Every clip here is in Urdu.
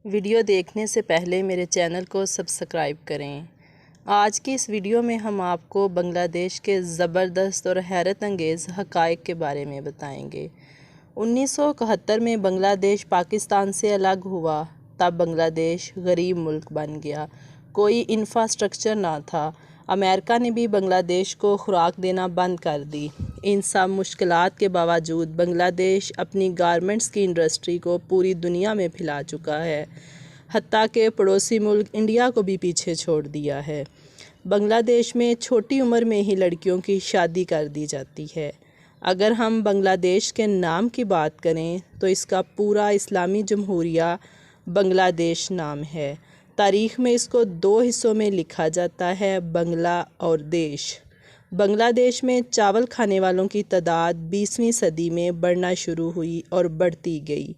ویڈیو دیکھنے سے پہلے میرے چینل کو سبسکرائب کریں۔ آج کی اس ویڈیو میں ہم آپ کو بنگلہ دیش کے زبردست اور حیرت انگیز حقائق کے بارے میں بتائیں گے۔ 1971 میں بنگلہ دیش پاکستان سے الگ ہوا، تب بنگلہ دیش غریب ملک بن گیا، کوئی انفراسٹرکچر نہ تھا۔ امریکہ نے بھی بنگلہ دیش کو خوراک دینا بند کر دی۔ ان سب مشکلات کے باوجود بنگلہ دیش اپنی گارمنٹس کی انڈسٹری کو پوری دنیا میں پھیلا چکا ہے، حتیٰ کہ پڑوسی ملک انڈیا کو بھی پیچھے چھوڑ دیا ہے۔ بنگلہ دیش میں چھوٹی عمر میں ہی لڑکیوں کی شادی کر دی جاتی ہے۔ اگر ہم بنگلہ دیش کے نام کی بات کریں تو اس کا پورا اسلامی جمہوریہ بنگلہ دیش نام ہے۔ تاریخ میں اس کو 2 حصوں میں لکھا جاتا ہے، بنگلہ اور دیش۔ بنگلہ دیش میں چاول کھانے والوں کی تعداد 20ویں صدی میں بڑھنا شروع ہوئی اور بڑھتی گئی۔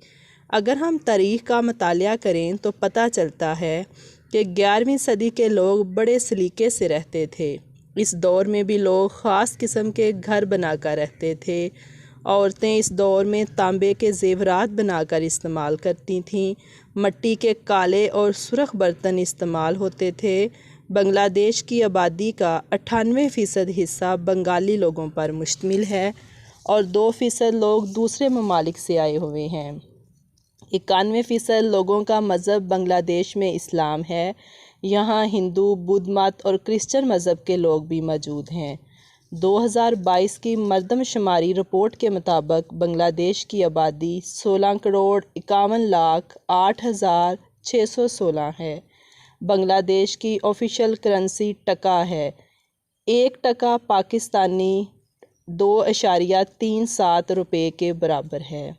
اگر ہم تاریخ کا مطالعہ کریں تو پتہ چلتا ہے کہ 11ویں صدی کے لوگ بڑے سلیقے سے رہتے تھے۔ اس دور میں بھی لوگ خاص قسم کے گھر بنا کر رہتے تھے۔ عورتیں اس دور میں تانبے کے زیورات بنا کر استعمال کرتی تھیں۔ مٹی کے کالے اور سرخ برتن استعمال ہوتے تھے۔ بنگلہ دیش کی آبادی کا 98% حصہ بنگالی لوگوں پر مشتمل ہے اور 2% لوگ دوسرے ممالک سے آئے ہوئے ہیں۔ 91% لوگوں کا مذہب بنگلہ دیش میں اسلام ہے۔ یہاں ہندو، بدھ مت اور کرسچن مذہب کے لوگ بھی موجود ہیں۔ 2022 کی مردم شماری رپورٹ کے مطابق بنگلہ دیش کی آبادی 16,51,08,616 ہے۔ بنگلہ دیش کی آفیشیل کرنسی ٹکا ہے۔ 1 ٹکا پاکستانی 2.37 روپے کے برابر ہے۔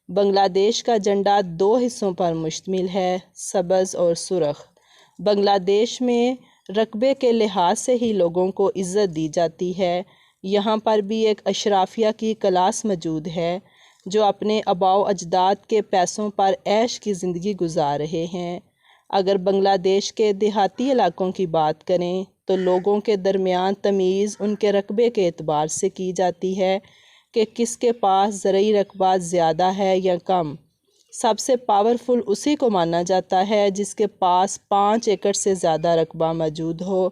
بنگلہ دیش کا جھنڈا 2 حصوں پر مشتمل ہے، سبز اور سرخ۔ بنگلہ دیش میں رقبے کے لحاظ سے ہی لوگوں کو عزت دی جاتی ہے۔ یہاں پر بھی ایک اشرافیہ کی کلاس موجود ہے جو اپنے آباء و اجداد کے پیسوں پر عیش کی زندگی گزار رہے ہیں۔ اگر بنگلہ دیش کے دیہاتی علاقوں کی بات کریں تو لوگوں کے درمیان تمیز ان کے رقبے کے اعتبار سے کی جاتی ہے کہ کس کے پاس زرعی رقبہ زیادہ ہے یا کم۔ سب سے پاورفل اسی کو مانا جاتا ہے جس کے پاس 5 ایکڑ سے زیادہ رقبہ موجود ہو،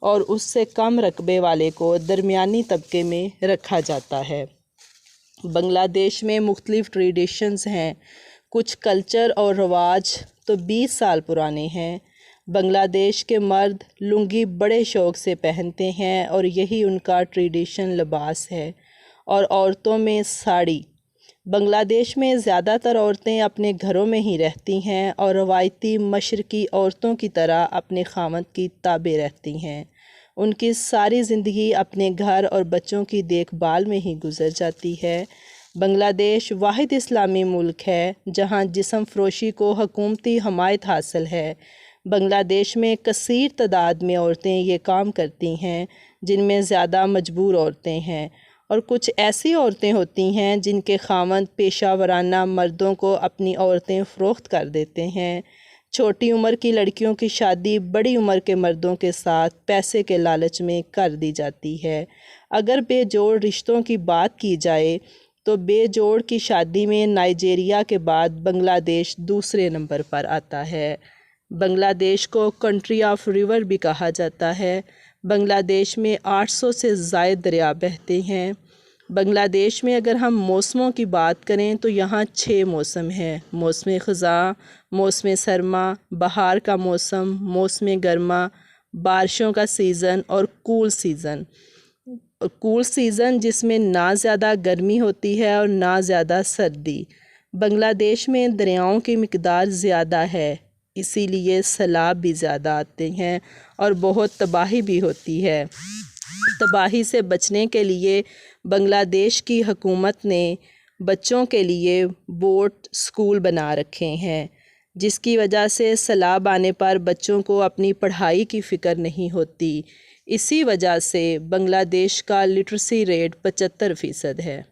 اور اس سے کم رقبے والے کو درمیانی طبقے میں رکھا جاتا ہے۔ بنگلہ دیش میں مختلف ٹریڈیشنز ہیں۔ کچھ کلچر اور رواج تو 20 سال پرانے ہیں۔ بنگلہ دیش کے مرد لنگی بڑے شوق سے پہنتے ہیں اور یہی ان کا ٹریڈیشن لباس ہے، اور عورتوں میں ساڑی۔ بنگلہ دیش میں زیادہ تر عورتیں اپنے گھروں میں ہی رہتی ہیں اور روایتی مشرقی عورتوں کی طرح اپنے خاوند کی تابع رہتی ہیں۔ ان کی ساری زندگی اپنے گھر اور بچوں کی دیکھ بھال میں ہی گزر جاتی ہے۔ بنگلہ دیش واحد اسلامی ملک ہے جہاں جسم فروشی کو حکومتی حمایت حاصل ہے۔ بنگلہ دیش میں کثیر تعداد میں عورتیں یہ کام کرتی ہیں جن میں زیادہ مجبور عورتیں ہیں، اور کچھ ایسی عورتیں ہوتی ہیں جن کے خاوند پیشہ ورانہ مردوں کو اپنی عورتیں فروخت کر دیتے ہیں۔ چھوٹی عمر کی لڑکیوں کی شادی بڑی عمر کے مردوں کے ساتھ پیسے کے لالچ میں کر دی جاتی ہے۔ اگر بے جوڑ رشتوں کی بات کی جائے تو بے جوڑ کی شادی میں نائجیریا کے بعد بنگلہ دیش دوسرے نمبر پر آتا ہے۔ بنگلہ دیش کو کنٹری آف ریور بھی کہا جاتا ہے۔ بنگلہ دیش میں 800 سے زائد دریا بہتے ہیں۔ بنگلہ دیش میں اگر ہم موسموں کی بات کریں تو یہاں 6 موسم ہیں: موسم خزاں، موسم سرما، بہار کا موسم، موسم گرما، بارشوں کا سیزن اور کول سیزن۔ کول سیزن جس میں نہ زیادہ گرمی ہوتی ہے اور نہ زیادہ سردی۔ بنگلہ دیش میں دریاؤں کی مقدار زیادہ ہے، اسی لیے سیلاب بھی زیادہ آتے ہیں اور بہت تباہی بھی ہوتی ہے۔ تباہی سے بچنے کے لیے بنگلہ دیش کی حکومت نے بچوں کے لیے بوٹ اسکول بنا رکھے ہیں، جس کی وجہ سے سیلاب آنے پر بچوں کو اپنی پڑھائی کی فکر نہیں ہوتی۔ اسی وجہ سے بنگلہ دیش کا لٹریسی ریٹ 75% ہے۔